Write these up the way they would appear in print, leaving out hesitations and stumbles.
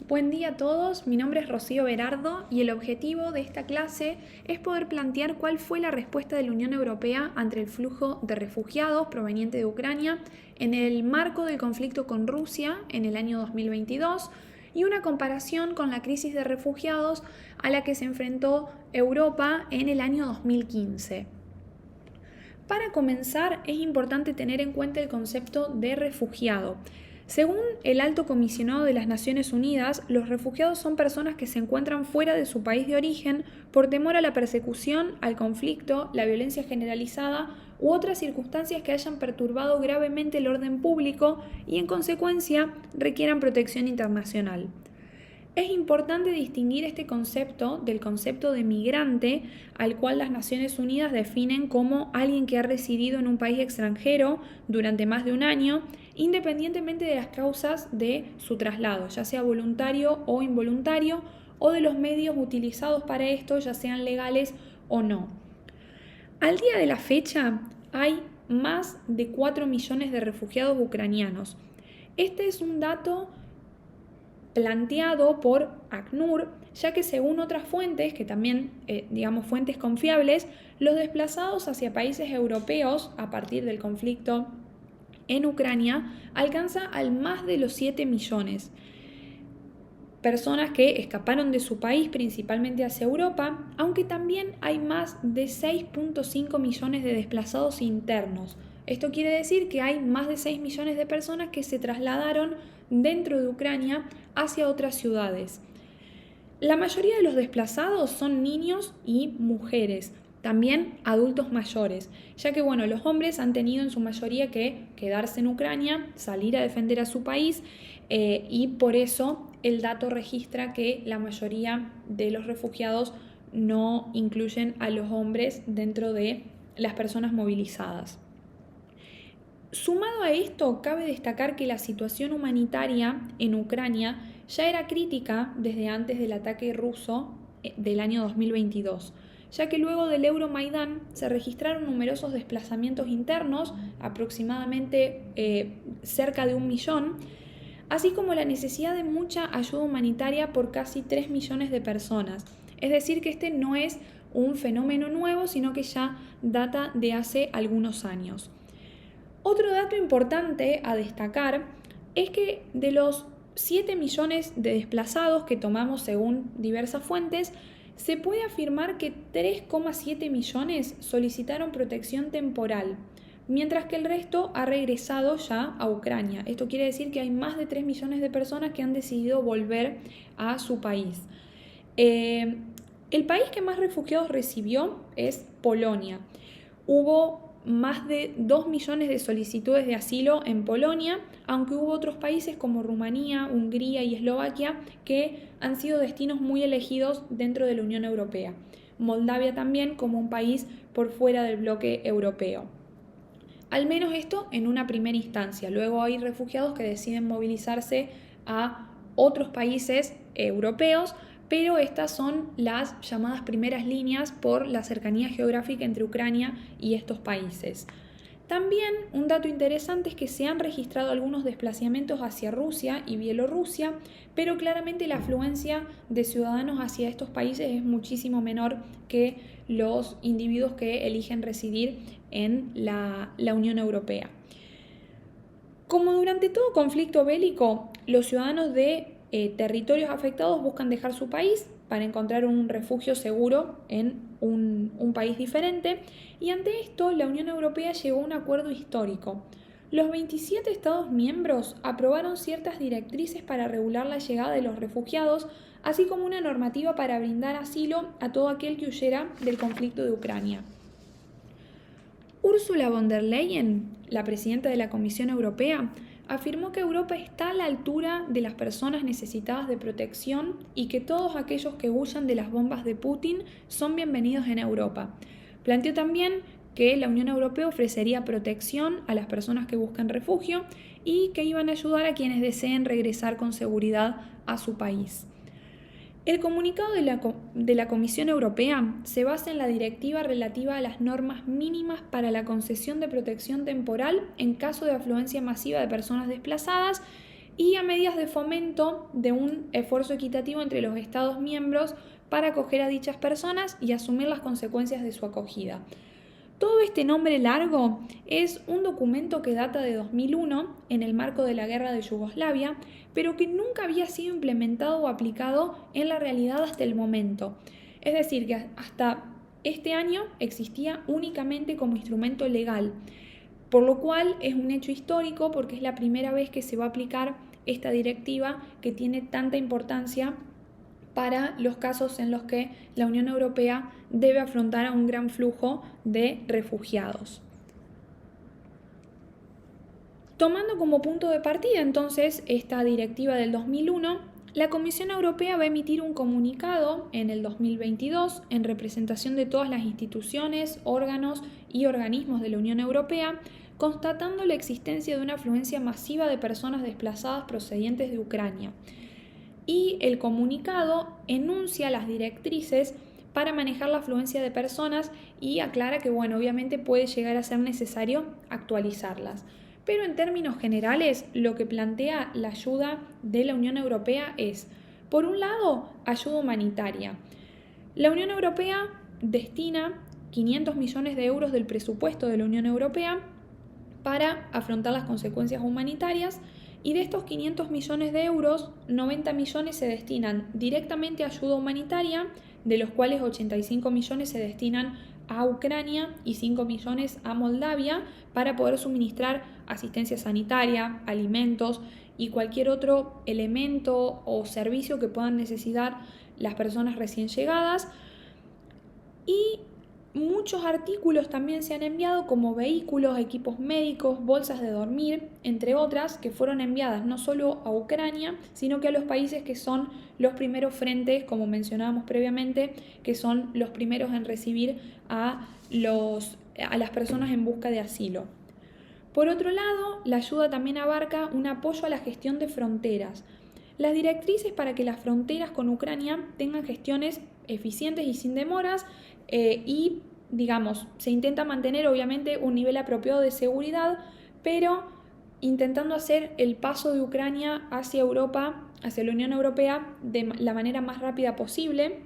Buen día a todos, mi nombre es Rocío Berardo y el objetivo de esta clase es poder plantear cuál fue la respuesta de la Unión Europea ante el flujo de refugiados proveniente de Ucrania en el marco del conflicto con Rusia en el año 2022 y una comparación con la crisis de refugiados a la que se enfrentó Europa en el año 2015. Para comenzar, es importante tener en cuenta el concepto de refugiado. Según el Alto Comisionado de las Naciones Unidas, los refugiados son personas que se encuentran fuera de su país de origen por temor a la persecución, al conflicto, la violencia generalizada u otras circunstancias que hayan perturbado gravemente el orden público y, en consecuencia, requieran protección internacional. Es importante distinguir este concepto del concepto de migrante, al cual las Naciones Unidas definen como alguien que ha residido en un país extranjero durante más de un año, independientemente de las causas de su traslado, ya sea voluntario o involuntario, o de los medios utilizados para esto, ya sean legales o no. Al día de la fecha hay más de 4 millones de refugiados ucranianos. Este es un dato planteado por ACNUR, ya que según otras fuentes, que también, fuentes confiables, los desplazados hacia países europeos a partir del conflicto en Ucrania alcanza al más de los 7 millones. Personas que escaparon de su país principalmente hacia Europa, aunque también hay más de 6.5 millones de desplazados internos. Esto quiere decir que hay más de 6 millones de personas que se trasladaron dentro de Ucrania hacia otras ciudades. La mayoría de los desplazados son niños y mujeres, también adultos mayores, ya que los hombres han tenido en su mayoría que quedarse en Ucrania, salir a defender a su país y por eso el dato registra que la mayoría de los refugiados no incluyen a los hombres dentro de las personas movilizadas. Sumado a esto, cabe destacar que la situación humanitaria en Ucrania ya era crítica desde antes del ataque ruso del año 2022, ya que luego del Euromaidán se registraron numerosos desplazamientos internos, aproximadamente cerca de 1 millón, así como la necesidad de mucha ayuda humanitaria por casi 3 millones de personas. Es decir, que este no es un fenómeno nuevo, sino que ya data de hace algunos años. Otro dato importante a destacar es que de los 7 millones de desplazados que tomamos según diversas fuentes, se puede afirmar que 3,7 millones solicitaron protección temporal, mientras que el resto ha regresado ya a Ucrania. Esto quiere decir que hay más de 3 millones de personas que han decidido volver a su país. El país que más refugiados recibió es Polonia. Hubo más de 2 millones de solicitudes de asilo en Polonia, aunque hubo otros países como Rumanía, Hungría y Eslovaquia que han sido destinos muy elegidos dentro de la Unión Europea. Moldavia también como un país por fuera del bloque europeo. Al menos esto en una primera instancia. Luego hay refugiados que deciden movilizarse a otros países europeos, pero estas son las llamadas primeras líneas por la cercanía geográfica entre Ucrania y estos países. También un dato interesante es que se han registrado algunos desplazamientos hacia Rusia y Bielorrusia, pero claramente la afluencia de ciudadanos hacia estos países es muchísimo menor que los individuos que eligen residir en la Unión Europea. Como durante todo conflicto bélico, los ciudadanos de territorios afectados buscan dejar su país para encontrar un refugio seguro en un país diferente, y ante esto la Unión Europea llegó a un acuerdo histórico. Los 27 Estados miembros aprobaron ciertas directrices para regular la llegada de los refugiados, así como una normativa para brindar asilo a todo aquel que huyera del conflicto de Ucrania. Ursula von der Leyen, la presidenta de la Comisión Europea, afirmó que Europa está a la altura de las personas necesitadas de protección y que todos aquellos que huyan de las bombas de Putin son bienvenidos en Europa. Planteó también que la Unión Europea ofrecería protección a las personas que buscan refugio y que iban a ayudar a quienes deseen regresar con seguridad a su país. El comunicado de la Comisión Europea se basa en la directiva relativa a las normas mínimas para la concesión de protección temporal en caso de afluencia masiva de personas desplazadas y a medidas de fomento de un esfuerzo equitativo entre los Estados miembros para acoger a dichas personas y asumir las consecuencias de su acogida. Todo este nombre largo es un documento que data de 2001 en el marco de la guerra de Yugoslavia, pero que nunca había sido implementado o aplicado en la realidad hasta el momento. Es decir, que hasta este año existía únicamente como instrumento legal, por lo cual es un hecho histórico porque es la primera vez que se va a aplicar esta directiva que tiene tanta importancia para los casos en los que la Unión Europea debe afrontar a un gran flujo de refugiados. Tomando como punto de partida entonces esta directiva del 2001, la Comisión Europea va a emitir un comunicado en el 2022 en representación de todas las instituciones, órganos y organismos de la Unión Europea, constatando la existencia de una afluencia masiva de personas desplazadas procedentes de Ucrania. Y el comunicado enuncia las directrices para manejar la afluencia de personas y aclara que, obviamente puede llegar a ser necesario actualizarlas. Pero en términos generales, lo que plantea la ayuda de la Unión Europea es, por un lado, ayuda humanitaria. La Unión Europea destina 500 millones de euros del presupuesto de la Unión Europea para afrontar las consecuencias humanitarias. Y de estos 500 millones de euros, 90 millones se destinan directamente a ayuda humanitaria, de los cuales 85 millones se destinan a Ucrania y 5 millones a Moldavia para poder suministrar asistencia sanitaria, alimentos y cualquier otro elemento o servicio que puedan necesitar las personas recién llegadas. Y muchos artículos también se han enviado como vehículos, equipos médicos, bolsas de dormir, entre otras, que fueron enviadas no solo a Ucrania, sino que a los países que son los primeros frentes, como mencionábamos previamente, que son los primeros en recibir a las personas en busca de asilo. Por otro lado, la ayuda también abarca un apoyo a la gestión de fronteras. Las directrices para que las fronteras con Ucrania tengan gestiones eficientes y sin demoras y, se intenta mantener obviamente un nivel apropiado de seguridad, pero intentando hacer el paso de Ucrania hacia Europa, hacia la Unión Europea, de la manera más rápida posible.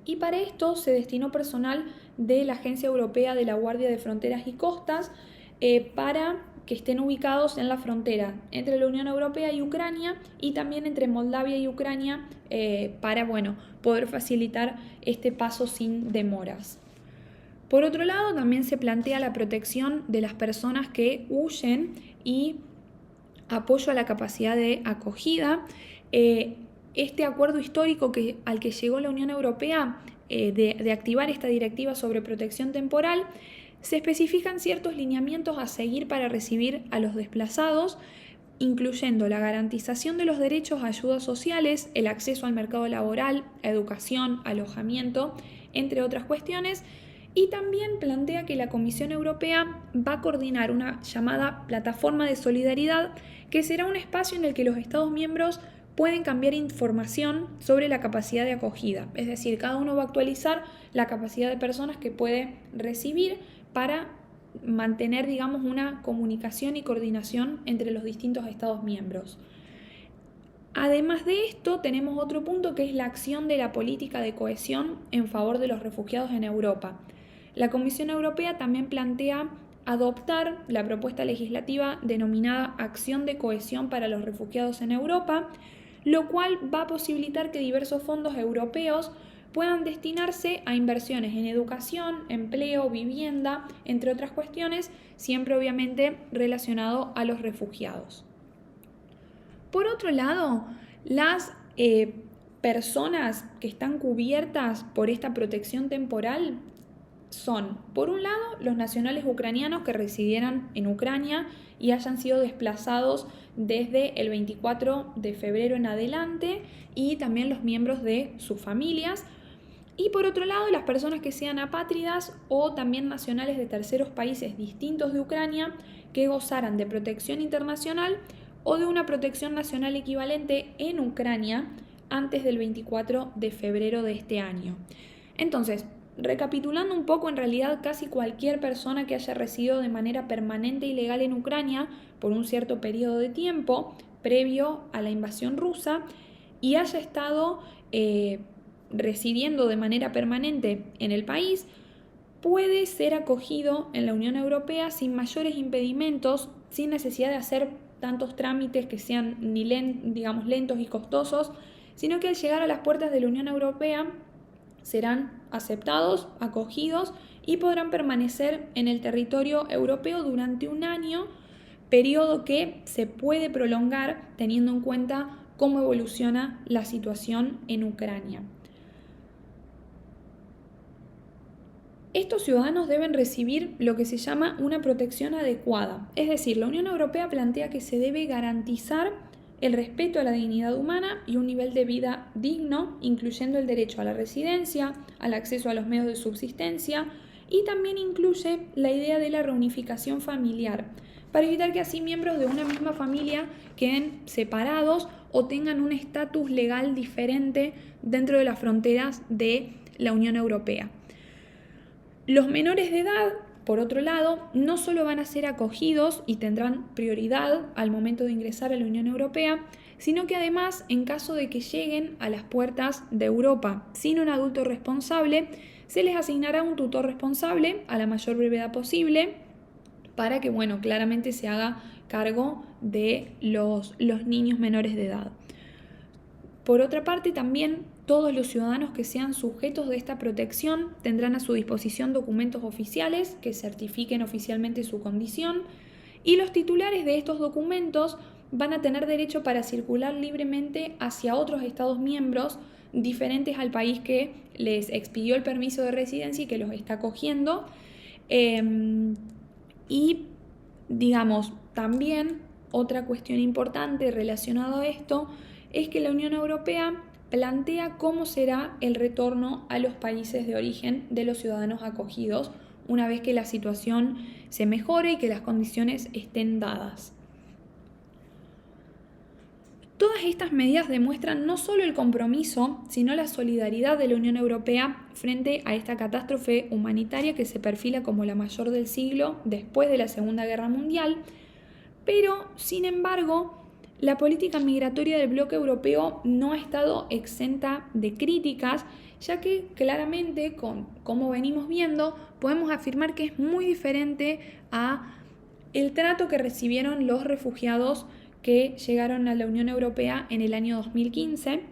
Y para esto se destinó personal de la Agencia Europea de la Guardia de Fronteras y Costas para que estén ubicados en la frontera entre la Unión Europea y Ucrania y también entre Moldavia y Ucrania para poder facilitar este paso sin demoras. Por otro lado, también se plantea la protección de las personas que huyen y apoyo a la capacidad de acogida. Este acuerdo histórico al que llegó la Unión Europea de activar esta directiva sobre protección temporal, se especifican ciertos lineamientos a seguir para recibir a los desplazados, incluyendo la garantización de los derechos a ayudas sociales, el acceso al mercado laboral, a educación, alojamiento, entre otras cuestiones, y también plantea que la Comisión Europea va a coordinar una llamada plataforma de solidaridad, que será un espacio en el que los Estados miembros pueden cambiar información sobre la capacidad de acogida. Es decir, cada uno va a actualizar la capacidad de personas que puede recibir para mantener, una comunicación y coordinación entre los distintos Estados miembros. Además de esto, tenemos otro punto que es la acción de la política de cohesión en favor de los refugiados en Europa. La Comisión Europea también plantea adoptar la propuesta legislativa denominada Acción de Cohesión para los Refugiados en Europa, lo cual va a posibilitar que diversos fondos europeos puedan destinarse a inversiones en educación, empleo, vivienda, entre otras cuestiones, siempre obviamente relacionado a los refugiados. Por otro lado, las personas que están cubiertas por esta protección temporal son, por un lado, los nacionales ucranianos que residieran en Ucrania y hayan sido desplazados desde el 24 de febrero en adelante y también los miembros de sus familias. Y por otro lado, las personas que sean apátridas o también nacionales de terceros países distintos de Ucrania que gozaran de protección internacional o de una protección nacional equivalente en Ucrania antes del 24 de febrero de este año. Entonces, recapitulando un poco, en realidad casi cualquier persona que haya residido de manera permanente y legal en Ucrania por un cierto periodo de tiempo, previo a la invasión rusa y haya estado residiendo de manera permanente en el país, puede ser acogido en la Unión Europea sin mayores impedimentos, sin necesidad de hacer tantos trámites que sean lentos y costosos, sino que al llegar a las puertas de la Unión Europea serán aceptados, acogidos y podrán permanecer en el territorio europeo durante un año, periodo que se puede prolongar teniendo en cuenta cómo evoluciona la situación en Ucrania. Estos ciudadanos deben recibir lo que se llama una protección adecuada, es decir, la Unión Europea plantea que se debe garantizar el respeto a la dignidad humana y un nivel de vida digno, incluyendo el derecho a la residencia, al acceso a los medios de subsistencia, y también incluye la idea de la reunificación familiar, para evitar que así miembros de una misma familia queden separados o tengan un estatus legal diferente dentro de las fronteras de la Unión Europea. Los menores de edad, por otro lado, no solo van a ser acogidos y tendrán prioridad al momento de ingresar a la Unión Europea, sino que además, en caso de que lleguen a las puertas de Europa sin un adulto responsable, se les asignará un tutor responsable a la mayor brevedad posible para que, claramente se haga cargo de los niños menores de edad. Por otra parte, también todos los ciudadanos que sean sujetos de esta protección tendrán a su disposición documentos oficiales que certifiquen oficialmente su condición, y los titulares de estos documentos van a tener derecho para circular libremente hacia otros Estados miembros diferentes al país que les expidió el permiso de residencia y que los está acogiendo. También otra cuestión importante relacionada a esto es que la Unión Europea plantea cómo será el retorno a los países de origen de los ciudadanos acogidos una vez que la situación se mejore y que las condiciones estén dadas. Todas estas medidas demuestran no solo el compromiso, sino la solidaridad de la Unión Europea frente a esta catástrofe humanitaria que se perfila como la mayor del siglo después de la Segunda Guerra Mundial, pero, sin embargo, la política migratoria del bloque europeo no ha estado exenta de críticas, ya que claramente, como venimos viendo, podemos afirmar que es muy diferente a el trato que recibieron los refugiados que llegaron a la Unión Europea en el año 2015.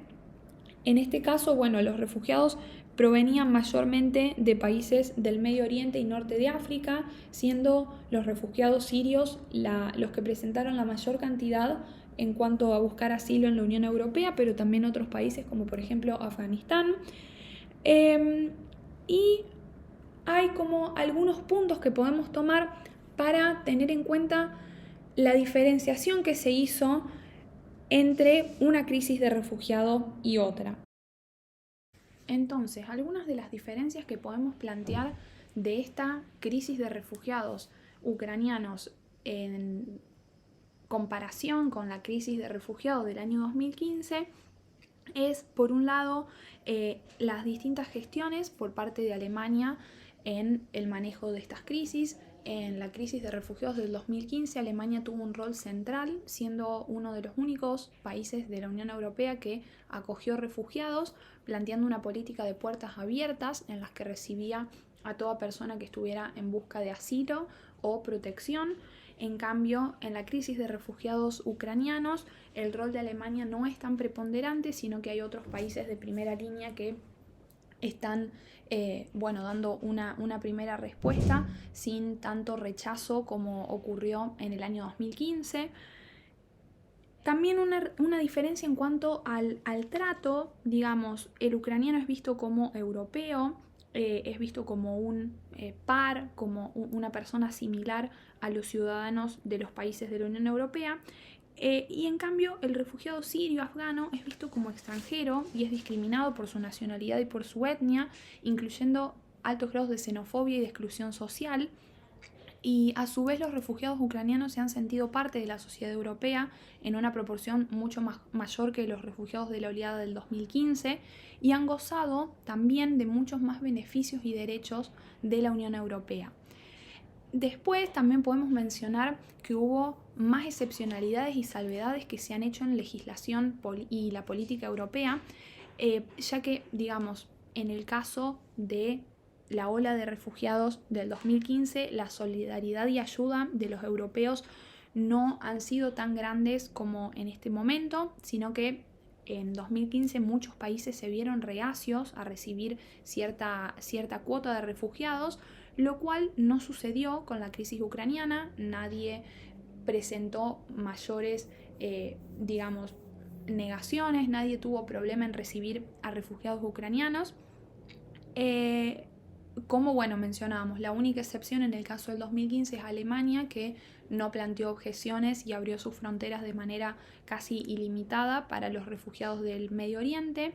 En este caso, los refugiados provenían mayormente de países del Medio Oriente y norte de África, siendo los refugiados sirios los que presentaron la mayor cantidad en cuanto a buscar asilo en la Unión Europea, pero también otros países como por ejemplo Afganistán. Y hay como algunos puntos que podemos tomar para tener en cuenta la diferenciación que se hizo entre una crisis de refugiado y otra. Entonces, algunas de las diferencias que podemos plantear de esta crisis de refugiados ucranianos en comparación con la crisis de refugiados del año 2015 es, por un lado, las distintas gestiones por parte de Alemania en el manejo de estas crisis. En la crisis de refugiados del 2015, Alemania tuvo un rol central, siendo uno de los únicos países de la Unión Europea que acogió refugiados, planteando una política de puertas abiertas en las que recibía a toda persona que estuviera en busca de asilo o protección. En cambio, en la crisis de refugiados ucranianos, el rol de Alemania no es tan preponderante, sino que hay otros países de primera línea que están dando una primera respuesta sin tanto rechazo como ocurrió en el año 2015. También una diferencia en cuanto al trato, el ucraniano es visto como europeo, es visto como un par, como una persona similar a los ciudadanos de los países de la Unión Europea. Y en cambio el refugiado sirio afgano es visto como extranjero y es discriminado por su nacionalidad y por su etnia, incluyendo altos grados de xenofobia y de exclusión social. Y a su vez los refugiados ucranianos se han sentido parte de la sociedad europea en una proporción mucho mayor que los refugiados de la oleada del 2015 y han gozado también de muchos más beneficios y derechos de la Unión Europea. Después también podemos mencionar que hubo más excepcionalidades y salvedades que se han hecho en legislación y la política europea, ya que, digamos, en el caso de la ola de refugiados del 2015, la solidaridad y ayuda de los europeos no han sido tan grandes como en este momento, sino que en 2015 muchos países se vieron reacios a recibir cierta cuota de refugiados, lo cual no sucedió con la crisis ucraniana. Nadie presentó mayores, digamos, negaciones, nadie tuvo problema en recibir a refugiados ucranianos. Como bueno, mencionábamos, la única excepción en el caso del 2015 es Alemania, que no planteó objeciones y abrió sus fronteras de manera casi ilimitada para los refugiados del Medio Oriente.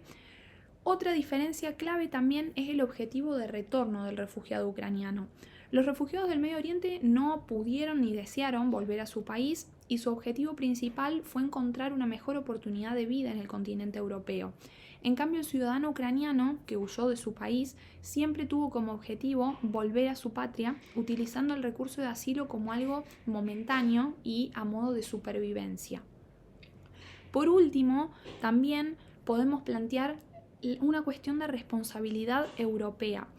Otra diferencia clave también es el objetivo de retorno del refugiado ucraniano. Los refugiados del Medio Oriente no pudieron ni desearon volver a su país y su objetivo principal fue encontrar una mejor oportunidad de vida en el continente europeo. En cambio, el ciudadano ucraniano que huyó de su país siempre tuvo como objetivo volver a su patria, utilizando el recurso de asilo como algo momentáneo y a modo de supervivencia. Por último, también podemos plantear una cuestión de responsabilidad europea.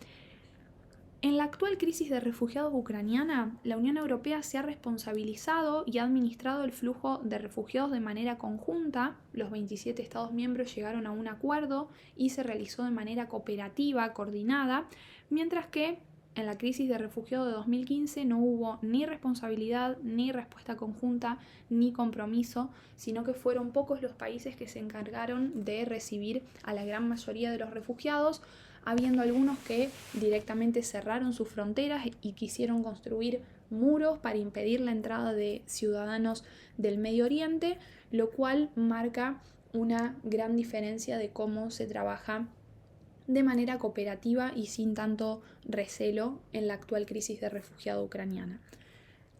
En la actual crisis de refugiados ucraniana, la Unión Europea se ha responsabilizado y ha administrado el flujo de refugiados de manera conjunta. Los 27 Estados miembros llegaron a un acuerdo y se realizó de manera cooperativa, coordinada, mientras que en la crisis de refugiados de 2015 no hubo ni responsabilidad, ni respuesta conjunta, ni compromiso, sino que fueron pocos los países que se encargaron de recibir a la gran mayoría de los refugiados, habiendo algunos que directamente cerraron sus fronteras y quisieron construir muros para impedir la entrada de ciudadanos del Medio Oriente, lo cual marca una gran diferencia de cómo se trabaja de manera cooperativa y sin tanto recelo en la actual crisis de refugiado ucraniana.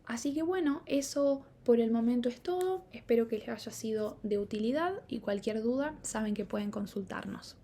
Así que bueno, eso por el momento es todo. Espero que les haya sido de utilidad y cualquier duda saben que pueden consultarnos.